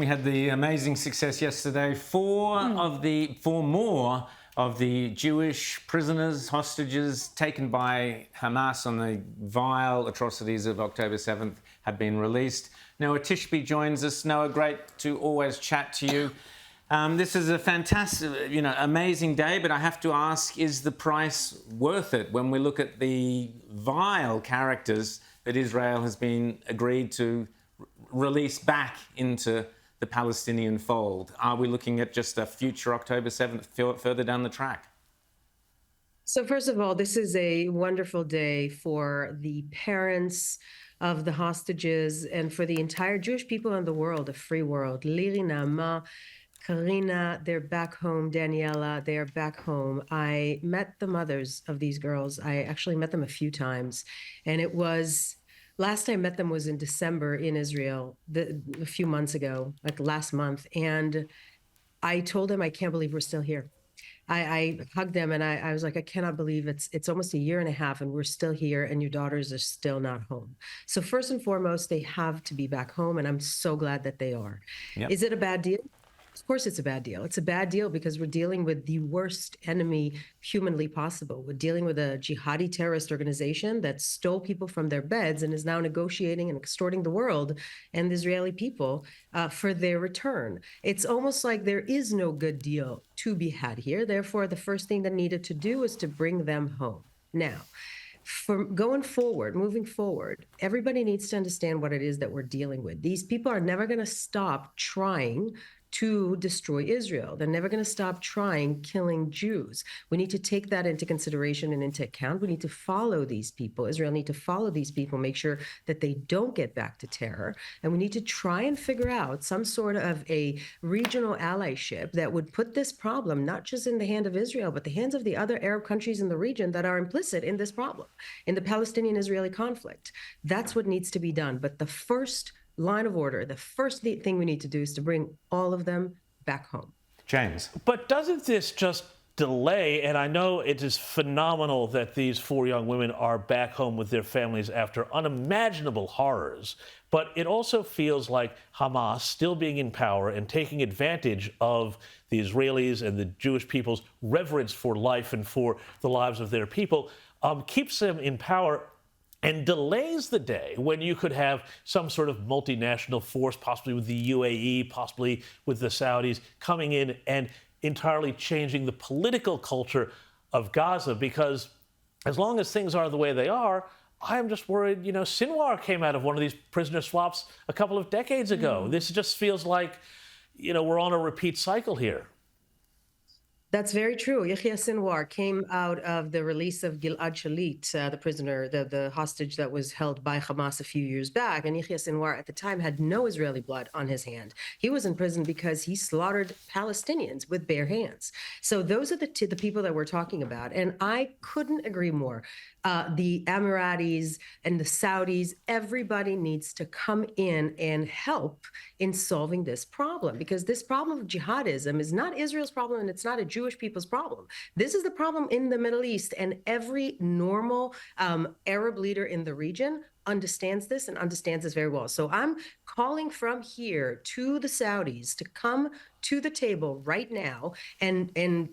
We had the amazing success yesterday. Four more of the Jewish prisoners, hostages taken by Hamas on the vile atrocities of October 7th have been released. Noa Tishby joins us. Noa, great to always chat to you. This is a fantastic, amazing day, but I have to ask, is the price worth it when we look at the vile characters that Israel has been agreed to release back into the Palestinian fold? Are we looking at just a future October 7th further down the track? So first of all, this is a wonderful day for the parents of the hostages and for the entire Jewish people in the world, a free world. Liri, Naama, Karina, they're back home. Daniela, they are back home. I met the mothers of these girls. I actually met them a few times. And last time I met them was in December in Israel, a few months ago, like last month. And I told them, I can't believe we're still here. I hugged them and I was like, I cannot believe it's almost a year and a half and we're still here and your daughters are still not home. So first and foremost, they have to be back home and I'm so glad that they are. Yep. Is it a bad deal? Of course it's a bad deal. It's a bad deal because we're dealing with the worst enemy humanly possible. We're dealing with a jihadi terrorist organization that stole people from their beds and is now negotiating and extorting the world and the Israeli people for their return. It's almost like there is no good deal to be had here. Therefore, the first thing that needed to do is to bring them home. Now, moving forward, everybody needs to understand what it is that we're dealing with. These people are never going to stop trying to destroy Israel. They're never going to stop trying killing Jews. We need to take that into consideration and into account. We need to follow these people. Israel need to follow these people, make sure that they don't get back to terror. And we need to try and figure out some sort of a regional allyship that would put this problem not just in the hand of Israel, but the hands of the other Arab countries in the region that are implicit in this problem, in the Palestinian-Israeli conflict. That's what needs to be done. But the first line of order, the first thing we need to do is to bring all of them back home. James. But doesn't this just delay, and I know it is phenomenal that these four young women are back home with their families after unimaginable horrors, but it also feels like Hamas still being in power and taking advantage of the Israelis and the Jewish people's reverence for life and for the lives of their people, keeps them in power and delays the day when you could have some sort of multinational force, possibly with the UAE, possibly with the Saudis, coming in and entirely changing the political culture of Gaza. Because as long as things are the way they are, I'm just worried, Sinwar came out of one of these prisoner swaps a couple of decades ago. This just feels like, we're on a repeat cycle here. That's very true. Yahya Sinwar came out of the release of Gilad Shalit, the prisoner, the hostage that was held by Hamas a few years back. And Yahya Sinwar at the time had no Israeli blood on his hand. He was in prison because he slaughtered Palestinians with bare hands. So those are the people that we're talking about. And I couldn't agree more. The Emiratis and the Saudis, everybody needs to come in and help in solving this problem, because this problem of jihadism is not Israel's problem and it's not a Jewish people's problem. This is the problem in the Middle East, and every normal Arab leader in the region understands this and understands this very well. So I'm calling from here to the Saudis to come to the table right now and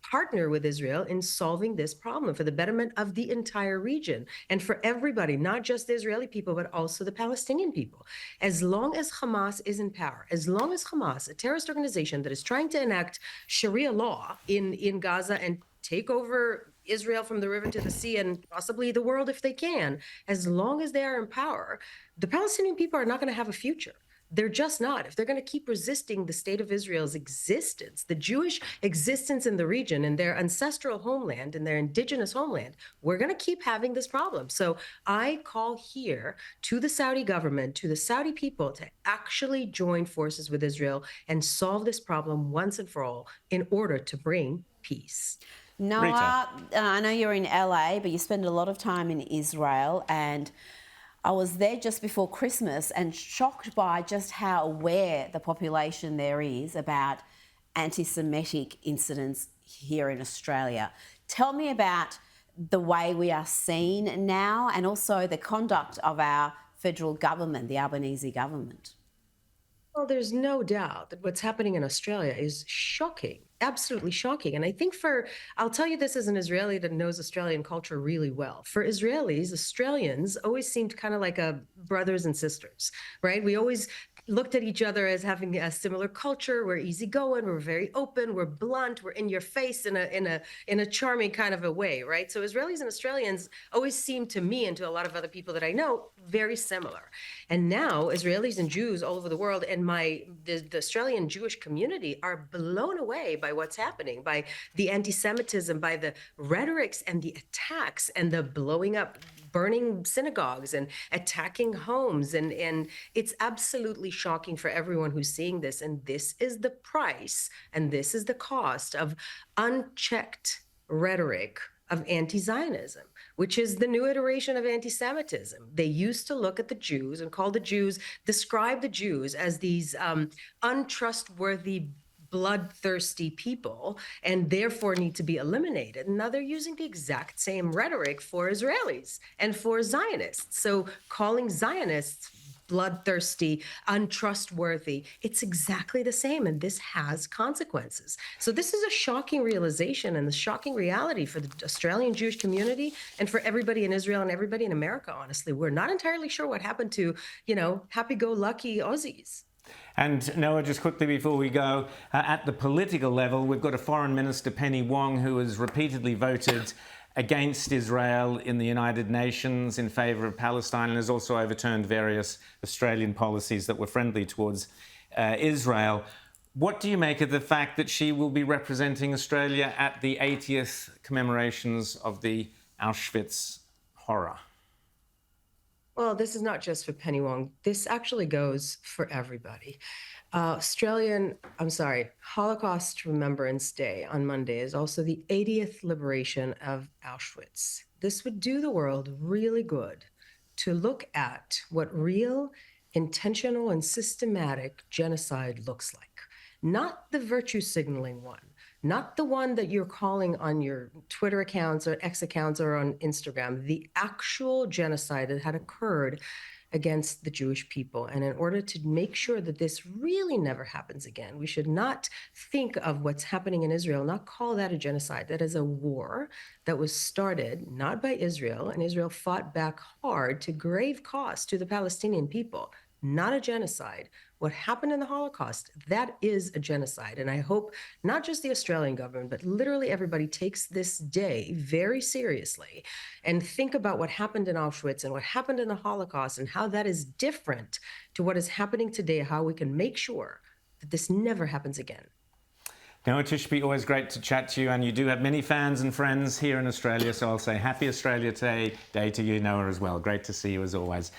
partner with Israel in solving this problem for the betterment of the entire region and for everybody, not just the Israeli people, but also the Palestinian people. As long as Hamas is in power, as long as Hamas, a terrorist organization that is trying to enact Sharia law in Gaza and take over Israel from the river to the sea and possibly the world if they can, as long as they are in power, the Palestinian people are not going to have a future. They're just not. If they're going to keep resisting the state of Israel's existence, the Jewish existence in the region and their ancestral homeland and their indigenous homeland, we're going to keep having this problem. So I call here to the Saudi government, to the Saudi people, to actually join forces with Israel and solve this problem once and for all in order to bring peace. Noa, I know you're in LA, but you spend a lot of time in Israel, and I was there just before Christmas and shocked by just how aware the population there is about anti-Semitic incidents here in Australia. Tell me about the way we are seen now and also the conduct of our federal government, the Albanese government. Well, there's no doubt that what's happening in Australia is shocking, absolutely shocking. And I think I'll tell you this as an Israeli that knows Australian culture really well. For Israelis, Australians always seemed kind of like brothers and sisters, right? We always looked at each other as having a similar culture. We're easygoing, we're very open, we're blunt, we're in your face in a charming kind of a way, right? So Israelis and Australians always seem to me and to a lot of other people that I know very similar. And now Israelis and Jews all over the world and the Australian Jewish community are blown away by what's happening, by the anti-Semitism, by the rhetorics and the attacks and the blowing up, burning synagogues and attacking homes. And it's absolutely shocking for everyone who's seeing this. And this is the price and this is the cost of unchecked rhetoric of anti-Zionism, which is the new iteration of anti-Semitism. They used to look at the Jews and describe the Jews as these untrustworthy, bloodthirsty people and therefore need to be eliminated. And now they're using the exact same rhetoric for Israelis and for Zionists. So calling Zionists bloodthirsty, untrustworthy. It's exactly the same, and this has consequences. So this is a shocking realization and a shocking reality for the Australian Jewish community and for everybody in Israel and everybody in America, honestly. We're not entirely sure what happened to, happy-go-lucky Aussies. And Noah, just quickly before we go, at the political level, we've got a Foreign Minister, Penny Wong, who has repeatedly voted against Israel in the United Nations in favour of Palestine and has also overturned various Australian policies that were friendly towards Israel. What do you make of the fact that she will be representing Australia at the 80th commemorations of the Auschwitz horror? Well, this is not just for Penny Wong. This actually goes for everybody. Holocaust Remembrance Day on Monday is also the 80th liberation of Auschwitz. This would do the world really good to look at what real, intentional, and systematic genocide looks like. Not the virtue signaling one, not the one that you're calling on your Twitter accounts or X accounts or on Instagram, the actual genocide that had occurred against the Jewish people. And in order to make sure that this really never happens again, we should not think of what's happening in Israel, not call that a genocide. That is a war that was started not by Israel, and Israel fought back hard to grave cost to the Palestinian people, not a genocide. What happened in the Holocaust, that is a genocide. And I hope not just the Australian government, but literally everybody takes this day very seriously and think about what happened in Auschwitz and what happened in the Holocaust and how that is different to what is happening today, how we can make sure that this never happens again. Noa Tishby, always great to chat to you, and you do have many fans and friends here in Australia, so I'll say happy Australia Day to you, Noa, as well. Great to see you as always.